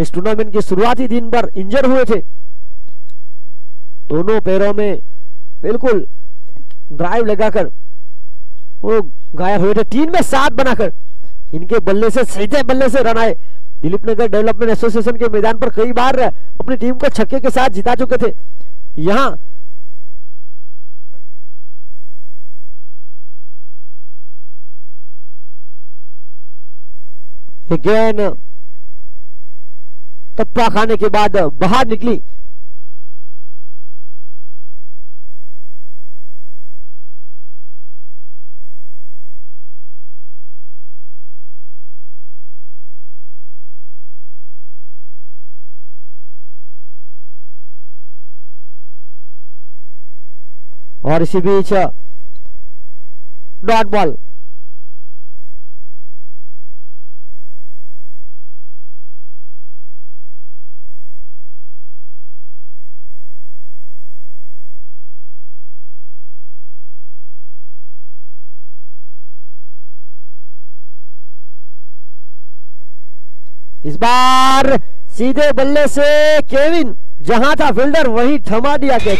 इस टूर्नामेंट के शुरुआती दिन पर इंजर हुए थे, दोनों पैरों में बिल्कुल ड्राइव लगाकर वो घायल हुए थे। 3 में 7 बनाकर इनके बल्ले से, सीधे बल्ले से रन आए। दिलीप नगर डेवलपमेंट एसोसिएशन के मैदान पर कई बार अपनी टीम को छक्के के साथ जिता चुके थे। यहां गेंद टप्पा खाने के बाद बाहर निकली। और इसी बीच डॉट बॉल। इस बार सीधे बल्ले से केविन, जहां था फील्डर वहीं थमा दिया कैच।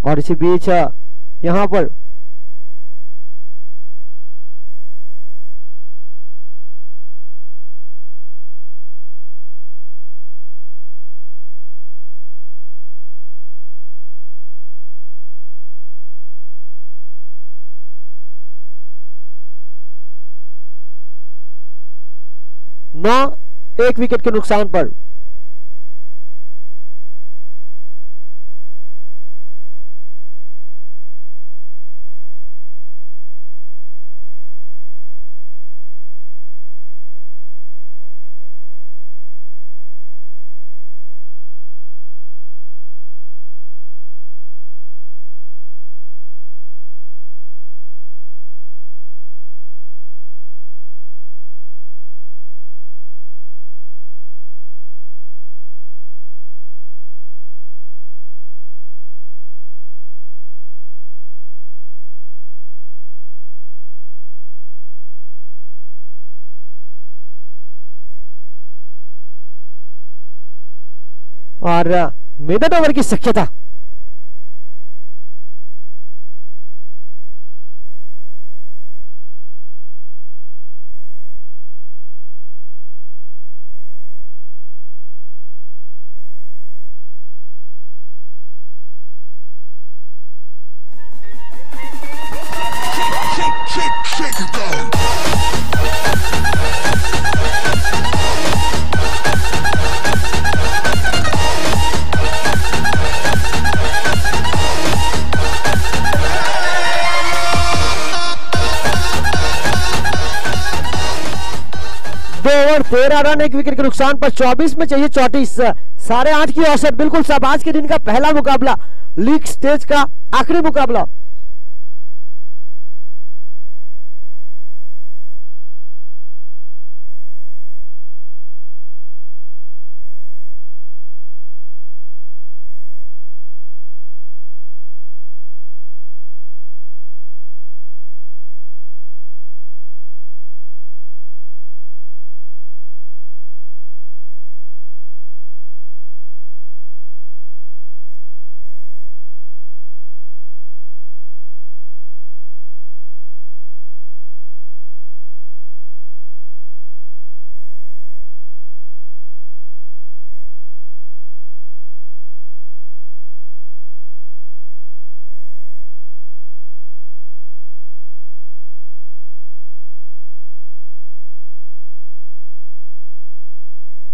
और इसी बीच यहां पर नौ 1 विकेट के नुकसान पर और मिडल ओवर की शक्यता। ओवर 13 रन, 1 विकेट के नुकसान पर 24 में चाहिए 34। 8.5 की औसत, बिल्कुल सब। आज के दिन का पहला मुकाबला, लीग स्टेज का आखिरी मुकाबला।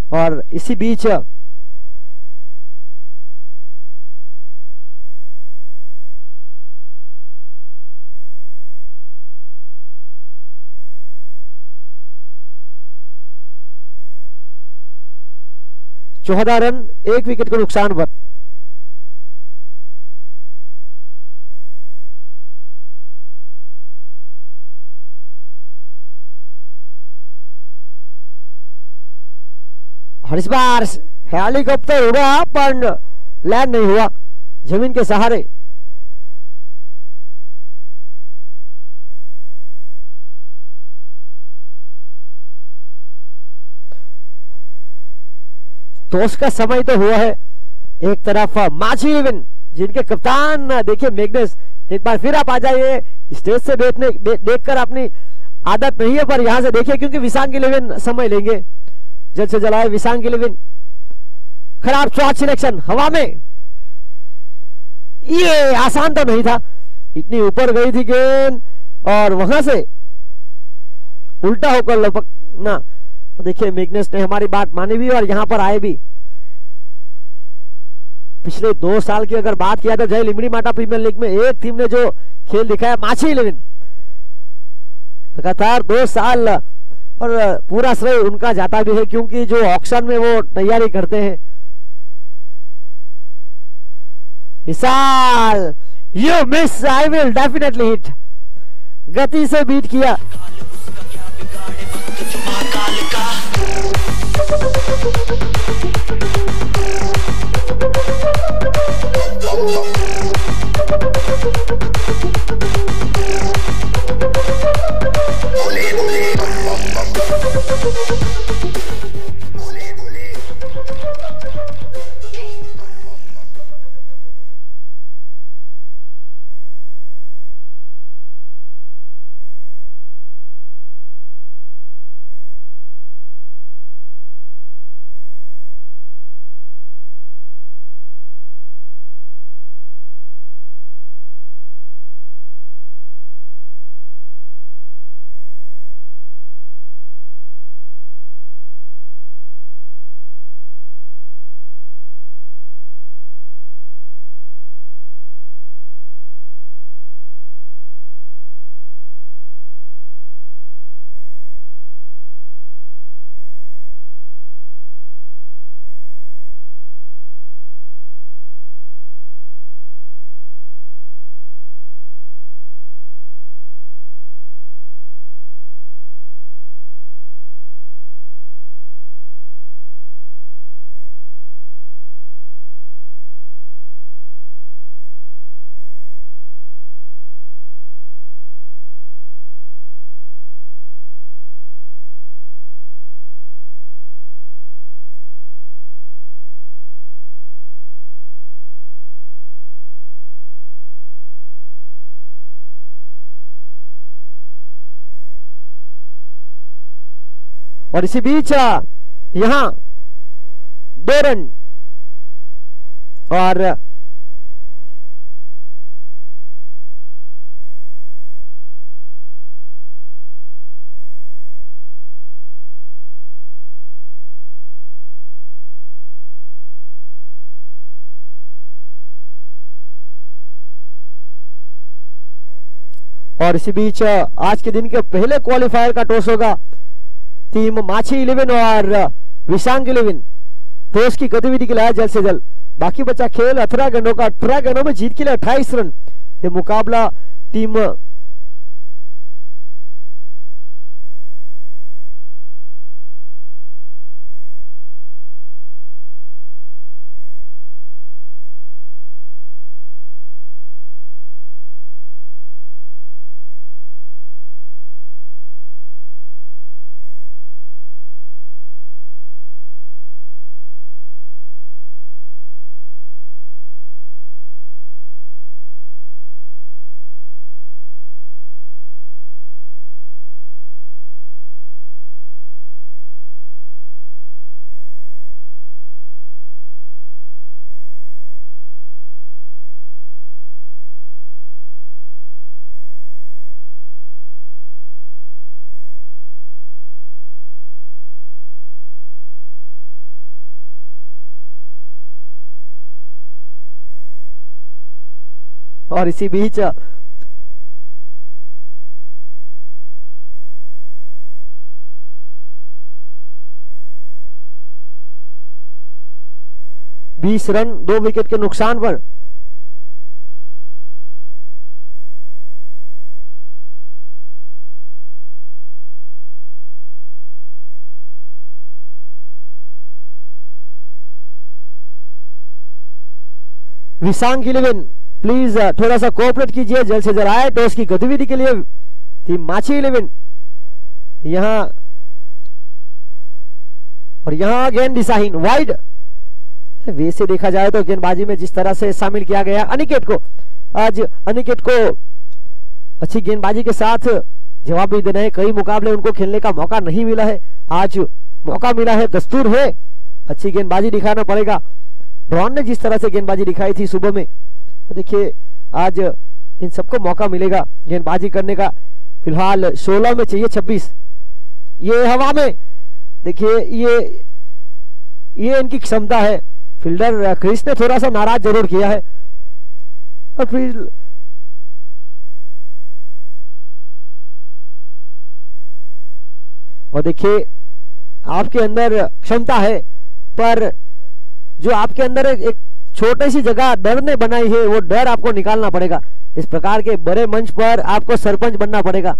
और इसी बीच चौदह रन, 1 विकेट के नुकसान पर। और इस बार हेलीकॉप्टर उड़ा पर लैंड नहीं हुआ जमीन के सहारे। तो उसका समय तो हुआ है। एक तरफ माझी इलेवन जिनके कप्तान देखिए मैग्नस, एक बार फिर आप आ जाइए। स्टेज से देखकर अपनी आदत नहीं है, पर यहां से देखिए क्योंकि विशांग इलेवन समय लेंगे। जल्द से जलाए विशांग इलेवन। खराब शॉट सिलेक्शन हवा में, ये आसान तो नहीं था, इतनी ऊपर गई थी गेंद और वहां से उल्टा होकर लपकना। तो देखिए मैग्नस ने हमारी बात मानी भी और यहां पर आए भी। पिछले 2 साल की अगर बात किया तो जय लिमड़ी माटा प्रीमियर लीग में एक टीम ने जो खेल दिखाया माझी इलेवन, लगातार 2 साल, और पूरा श्रेय उनका जाता भी है क्योंकि जो ऑक्शन में वो तैयारी करते हैं। Vishal, you miss, I will definitely hit. गति से बीट किया। और इसी बीच यहां 2 रन और इसी बीच आज के दिन के पहले क्वालिफायर का टॉस होगा। टीम माछी 11 और विशांग 11 टॉस की गतिविधि के लिए जल्द से जल्द। बाकी बचा खेल 18 गेंदों का। 18 गेंदों में जीत के लिए 28 रन। ये मुकाबला टीम और इसी बीच बीस रन 2 विकेट के नुकसान पर विशांग 11 प्लीज थोड़ा सा कोऑपरेट कीजिए, जल्द से जल्द आए टॉस की गतिविधि के लिए। टीम माछी 11 यहां और यहां गेंद दिशाहीन वाइड। वैसे देखा जाए तो गेंदबाजी में जिस तरह से शामिल किया गया अनिकेत को, आज अनिकेत को अच्छी गेंदबाजी के साथ जवाब भी देना है। कई मुकाबले उनको खेलने का मौका नहीं मिला है, आज मौका मिला है, दस्तूर है, अच्छी गेंदबाजी दिखाना पड़ेगा। रॉन ने जिस तरह से गेंदबाजी दिखाई थी सुबह में, तो देखिए आज इन सबको मौका मिलेगा गेंदबाजी करने का। फिलहाल 16 में चाहिए 26। ये हवा में देखिए ये इनकी क्षमता है। फील्डर क्रिस ने थोड़ा सा नाराज जरूर किया है और फिर और देखिए आपके अंदर क्षमता है, पर जो आपके अंदर एक छोटी सी जगह डर ने बनाई है, वो डर आपको निकालना पड़ेगा। इस प्रकार के बड़े मंच पर आपको सरपंच बनना पड़ेगा।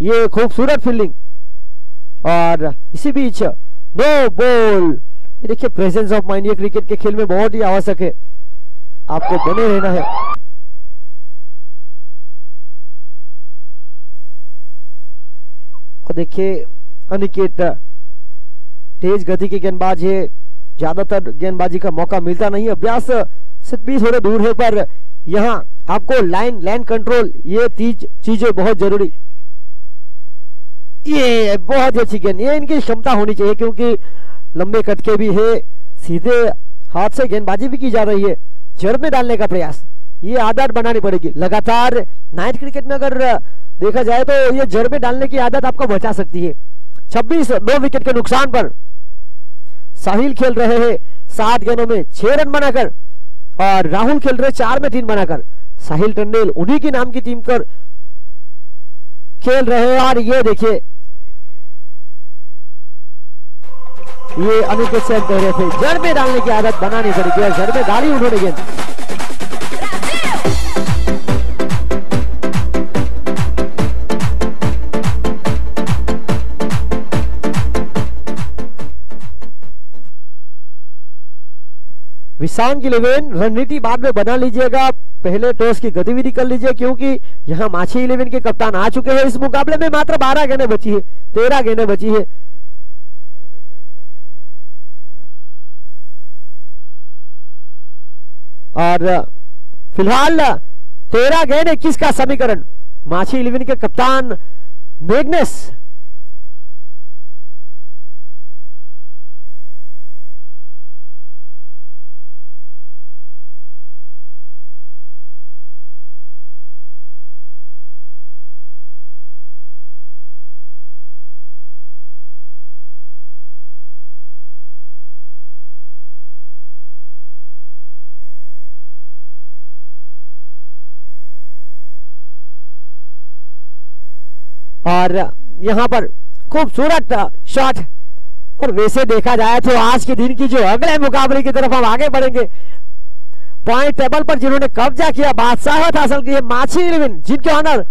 ये खूबसूरत फील्डिंग और इसी बीच नो बॉल। ये देखिए प्रेजेंस ऑफ माइंड ये क्रिकेट के खेल में बहुत ही आवश्यक है, आपको बने रहना है। और देखिए अनिकेत तेज गति के गेंदबाज है, ज्यादातर गेंदबाजी का मौका मिलता नहीं। अभ्यास से भी थोड़े दूर है, पर यहाँ आपको लाइन कंट्रोल ये चीजें बहुत जरूरी। ये बहुत ही अच्छी गेंद, ये इनकी क्षमता होनी चाहिए क्योंकि लंबे कटके भी है, सीधे हाथ से गेंदबाजी भी की जा रही है। जड़ में डालने का प्रयास, ये आदत बनानी पड़ेगी लगातार। नाइट क्रिकेट में अगर देखा जाए तो ये जड़ में डालने की आदत आपको बचा सकती है। 26 2 विकेट के नुकसान पर साहिल खेल रहे हैं 7 गेंदों में 6 रन बनाकर और राहुल खेल रहे 4 में 3 बनाकर। साहिल टंडेल उन्हीं की नाम की टीम पर खेल रहे हैं। और ये देखिए ये अनिकेत सेन कह रहे थे जड़ में डालने की आदत बनानी पड़ेगी और जड़ में डाली उन्होंने गेंद। विशांग 11 रणनीति बाद में बना लीजिएगा, पहले टॉस की गतिविधि कर लीजिए क्योंकि यहां माछी 11 के कप्तान आ चुके हैं। इस मुकाबले में मात्र 12 गेंदें बची है, 13 गेंदें बची है। और फिलहाल 13 गेंद 21 का समीकरण। माछी 11 के कप्तान मैग्नस और यहां पर खूबसूरत शॉट। और वैसे देखा जाए तो आज के दिन की जो अगले मुकाबले की तरफ हम आगे बढ़ेंगे, पॉइंट टेबल पर जिन्होंने कब्जा किया, बादशाहत हासिल की है माछी 11, जिनके owner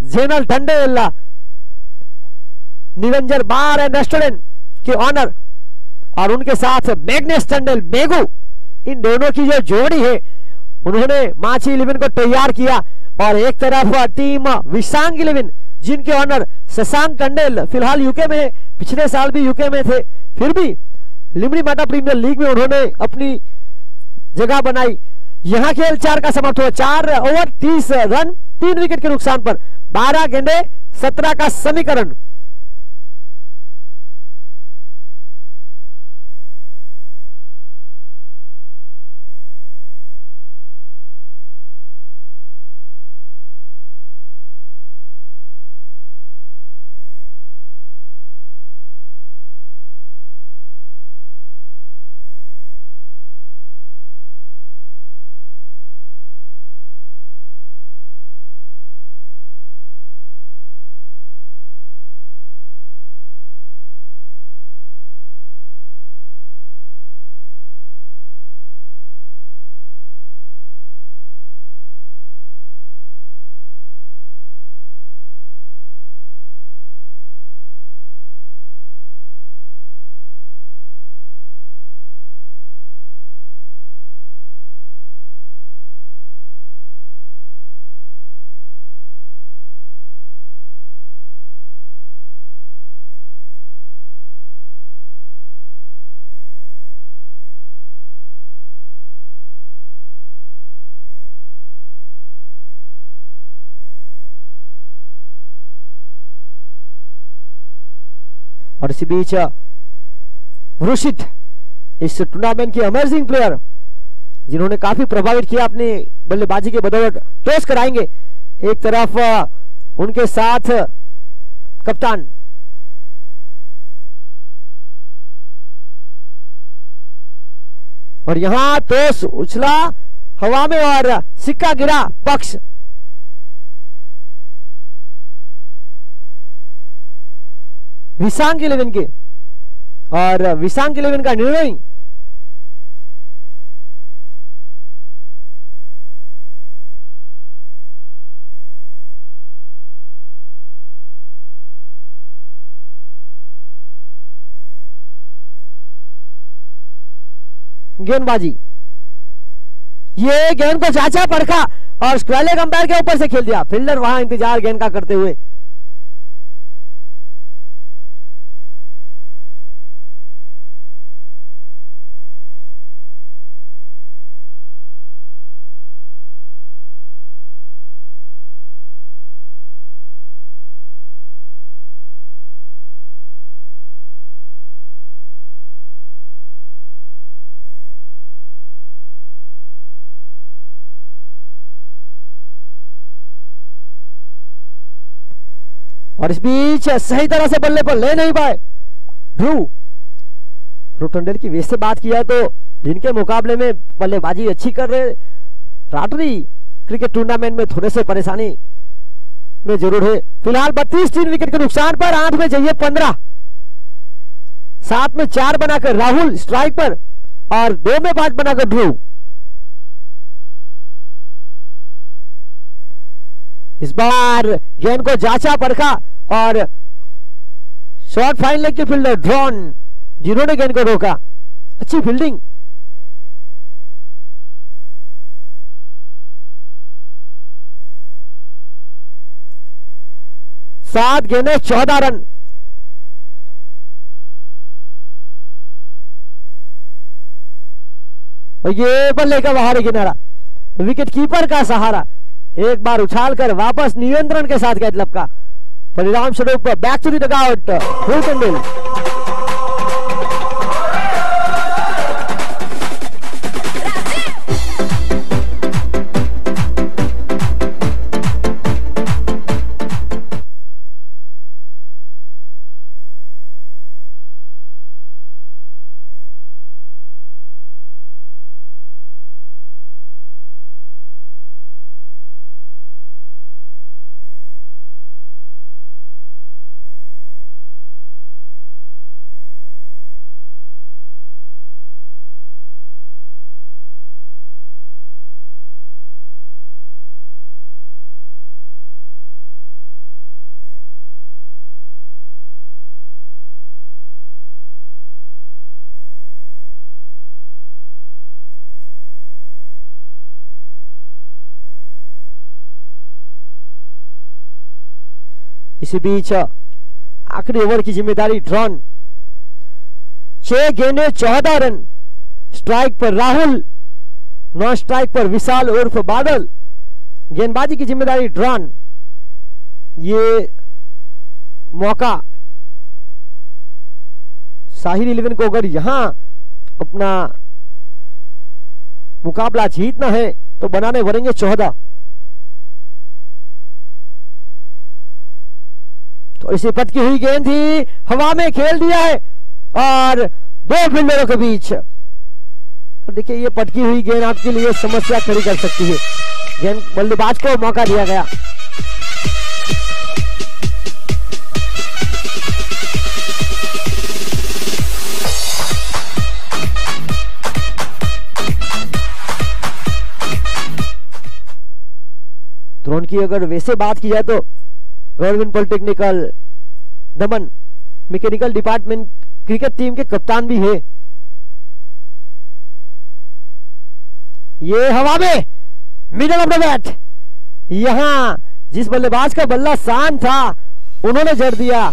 Jenal Tandel Niranjan bar and restaurant के ऑनर और उनके साथ मैग्नेस टंडेल मेगू, इन दोनों की जो जोड़ी है उन्होंने माछी 11 को तैयार किया। और एक तरफ टीम विशांग 11 जिनके ऑनर शशांक टंडेल फिलहाल यूके में है, पिछले साल भी यूके में थे, फिर भी लिमड़ी माटा प्रीमियर लीग में उन्होंने अपनी जगह बनाई। यहां खेल 4 का समाप्त हुआ, 4 ओवर 30 रन 3 विकेट के नुकसान पर, 12 गेंदे 17 का समीकरण। और इसी बीच वृषित, इस टूर्नामेंट के अमेजिंग प्लेयर जिन्होंने काफी प्रभावित किया अपनी बल्लेबाजी के बदौलत, टॉस कराएंगे। एक तरफ उनके साथ कप्तान और यहां टॉस उछला हवा में और सिक्का गिरा पक्ष। विशांग 11 के, और विशांग 11 का निर्णय गेंदबाजी, ये गेंद को चाचा परखा और स्क्वेलेग अंपायर के ऊपर से खेल दिया। फील्डर वहां इंतजार गेंद का करते हुए। और इस बीच सही तरह से बल्ले पर ले नहीं पाए ध्रुव टंडेल की। वैसे बात किया तो इनके मुकाबले में बल्लेबाजी अच्छी कर रहे, राटरी क्रिकेट टूर्नामेंट में थोड़े से परेशानी में जरूर है। फिलहाल 32 3 विकेट के नुकसान पर, 8 में चाहिए 15, 7 में 4 बनाकर राहुल स्ट्राइक पर और 2 में 5 बनाकर ध्रुव। इस बार गेंद को जांचा परखा और शॉर्ट फाइन लेग के फील्डर ड्रॉन जिन्होंने गेंद को रोका, अच्छी फील्डिंग। सात गेंदें 14 रन। और ये बल्ले का बाहर किनारा, विकेट कीपर का सहारा, एक बार उछालकर वापस नियंत्रण के साथ कैच लपका। परिणाम स्वरूप बैक टू द डगआउट हुलकंडिल। इसी बीच आखिरी ओवर की जिम्मेदारी ड्रॉन। 6 गेंदें 14 रन। स्ट्राइक पर राहुल, नॉन स्ट्राइक पर विशाल उर्फ बादल। गेंदबाजी की जिम्मेदारी ड्रॉन। ये मौका साहिल 11 को अगर यहां अपना मुकाबला जीतना है तो बनाने पड़ेंगे 14। तो इसी पटकी हुई गेंद थी, हवा में खेल दिया है और 2 फील्डरों के बीच। तो देखिए ये पटकी हुई गेंद आपके लिए समस्या खड़ी कर सकती है। गेंद बल्लेबाज को मौका दिया गया। ड्रोन की अगर वैसे बात की जाए तो गवर्नमेंट पॉलिटेक्निकल दमन मैकेनिकल डिपार्टमेंट क्रिकेट टीम के कप्तान भी है। ये हवा में मिडल ऑफ द बैट, यहां जिस बल्लेबाज का बल्ला शांत था उन्होंने जड़ दिया।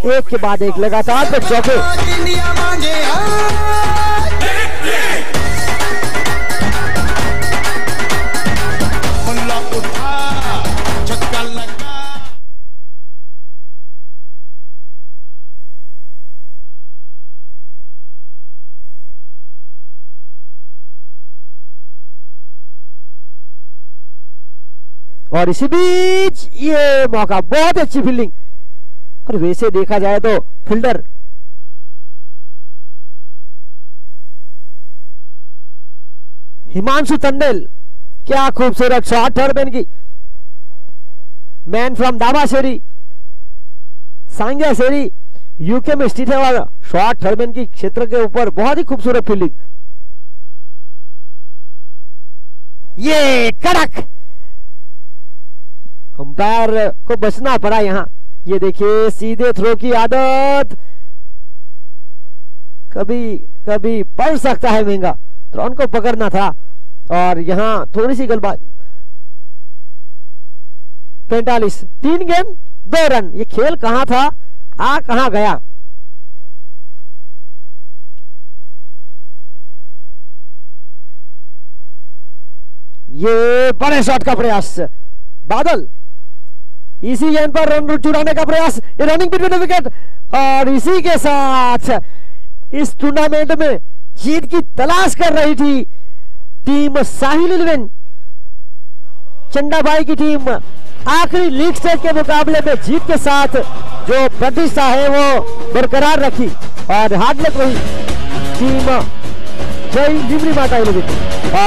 एक के बाद एक लगातार पे चौके। और इसी बीच ये मौका, बहुत अच्छी फील्डिंग। और वैसे देखा जाए तो फील्डर हिमांशु टंडेल, क्या खूबसूरत शॉट टर्बन की। मैन फ्रॉम दाबाशेरी, सांग्या शेरी यूके में स्थित है और शॉट टर्बन की क्षेत्र के ऊपर बहुत ही खूबसूरत फील्डिंग। ये कड़क, अंपायर को बचना पड़ा यहां। ये देखिए सीधे थ्रो की आदत कभी कभी पड़ सकता है महंगा। ड्रोन को पकड़ना था और यहां थोड़ी सी गलबाज। 45, 3 गेंद 2 रन। ये खेल कहां था, आ कहां गया। ये बड़े शॉट का प्रयास, बादल इसी गेंद पर रन चुराने का प्रयास। ये रनिंग बिटवीन विकेट और इसी के साथ इस टूर्नामेंट में जीत की तलाश कर रही थी टीम साहिल 11। चंडाबाई की टीम आखिरी लीग स्टेज के मुकाबले में जीत के साथ जो प्रतिष्ठा है वो बरकरार रखी और हाथ लग रही टीम जय डिमरी माता 11।